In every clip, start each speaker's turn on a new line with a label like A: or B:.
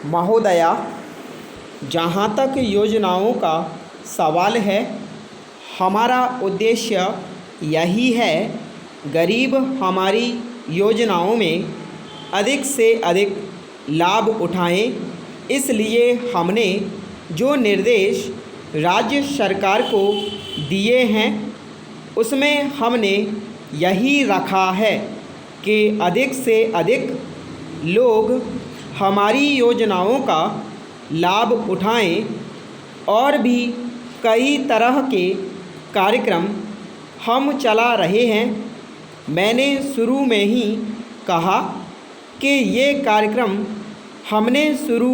A: महोदया, जहाँ तक योजनाओं का सवाल है, हमारा उद्देश्य यही है गरीब हमारी योजनाओं में अधिक से अधिक लाभ उठाएं। इसलिए हमने जो निर्देश राज्य सरकार को दिए हैं उसमें हमने यही रखा है कि अधिक से अधिक लोग हमारी योजनाओं का लाभ उठाएं। और भी कई तरह के कार्यक्रम हम चला रहे हैं। मैंने शुरू में ही कहा कि ये कार्यक्रम हमने शुरू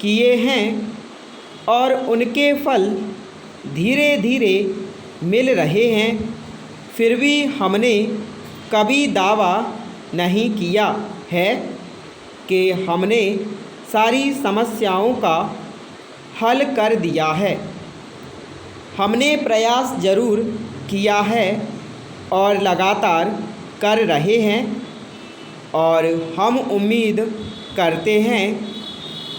A: किए हैं और उनके फल धीरे धीरे मिल रहे हैं। फिर भी हमने कभी दावा नहीं किया है कि हमने सारी समस्याओं का हल कर दिया है। हमने प्रयास ज़रूर किया है और लगातार कर रहे हैं और हम उम्मीद करते हैं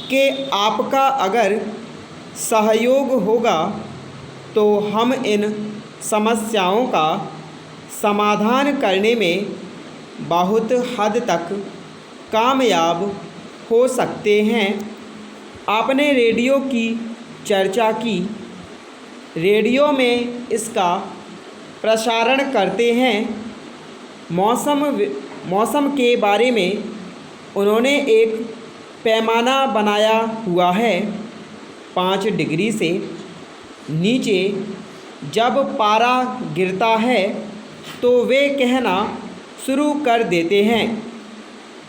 A: कि आपका अगर सहयोग होगा तो हम इन समस्याओं का समाधान करने में बहुत हद तक कामयाब हो सकते हैं। आपने रेडियो की चर्चा की। रेडियो में इसका प्रसारण करते हैं। मौसम के बारे में उन्होंने एक पैमाना बनाया हुआ है। 5 डिग्री से नीचे जब पारा गिरता है तो वे कहना शुरू कर देते हैं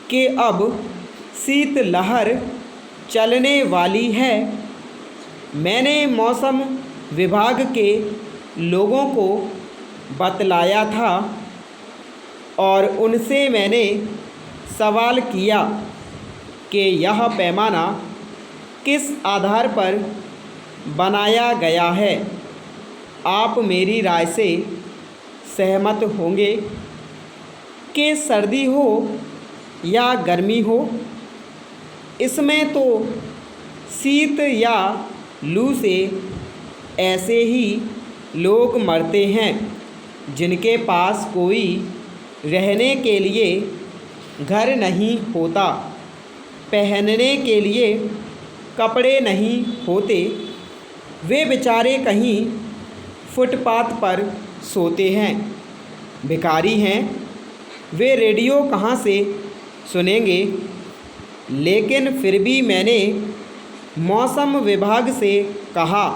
A: कि अब शीत लहर चलने वाली है। मैंने मौसम विभाग के लोगों को बतलाया था और उनसे मैंने सवाल किया कि यह पैमाना किस आधार पर बनाया गया है। आप मेरी राय से सहमत होंगे कि सर्दी हो या गर्मी हो, इसमें तो शीत या लू से ऐसे ही लोग मरते हैं जिनके पास कोई रहने के लिए घर नहीं होता, पहनने के लिए कपड़े नहीं होते। वे बेचारे कहीं फुटपाथ पर सोते हैं, भिखारी हैं। वे रेडियो कहाँ से सुनेंगे। लेकिन फिर भी मैंने मौसम विभाग से कहा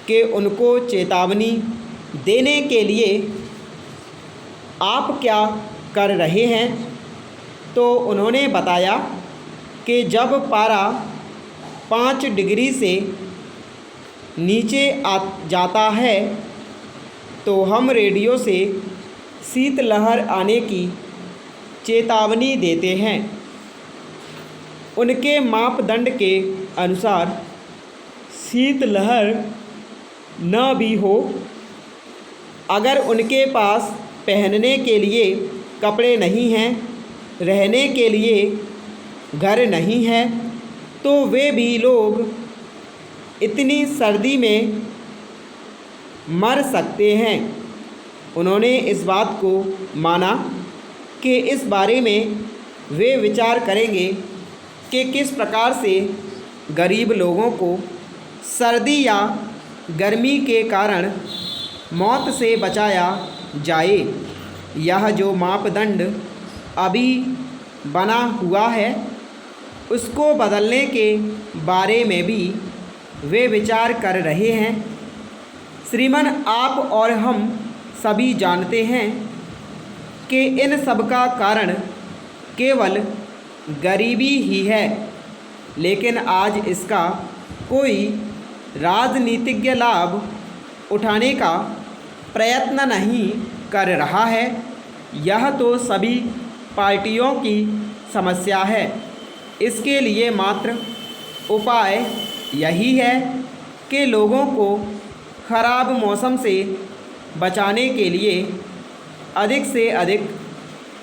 A: कि उनको चेतावनी देने के लिए आप क्या कर रहे हैं। तो उन्होंने बताया कि जब पारा 5 डिग्री से नीचे आ जाता है तो हम रेडियो से शीतलहर आने की चेतावनी देते हैं। उनके मापदंड के अनुसार शीतलहर न भी हो, अगर उनके पास पहनने के लिए कपड़े नहीं हैं, रहने के लिए घर नहीं है, तो वे भी लोग इतनी सर्दी में मर सकते हैं। उन्होंने इस बात को माना कि इस बारे में वे विचार करेंगे कि किस प्रकार से गरीब लोगों को सर्दी या गर्मी के कारण मौत से बचाया जाए। यह जो मापदंड अभी बना हुआ है उसको बदलने के बारे में भी वे विचार कर रहे हैं। श्रीमान, आप और हम सभी जानते हैं कि इन सब का कारण केवल गरीबी ही है, लेकिन आज इसका कोई राजनीतिज्ञ लाभ उठाने का प्रयत्न नहीं कर रहा है। यह तो सभी पार्टियों की समस्या है। इसके लिए मात्र उपाय यही है कि लोगों को खराब मौसम से बचाने के लिए अधिक से अधिक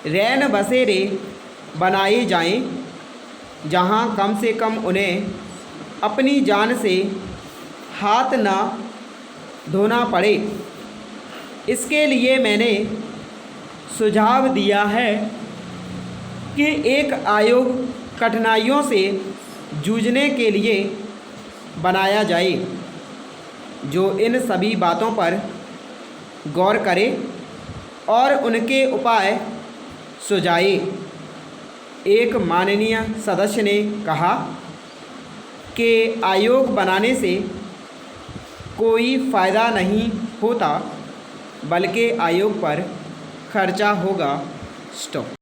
A: रैन बसेरे बनाए जाएं। जहां कम से कम उन्हें अपनी जान से हाथ ना धोना पड़े। इसके लिए मैंने सुझाव दिया है कि एक आयोग कठिनाइयों से जूझने के लिए बनाया जाए, जो इन सभी बातों पर गौर करे और उनके उपाय सुझाए। एक माननीय सदस्य ने कहा कि आयोग बनाने से कोई फ़ायदा नहीं होता, बल्कि आयोग पर खर्चा होगा। स्टॉप।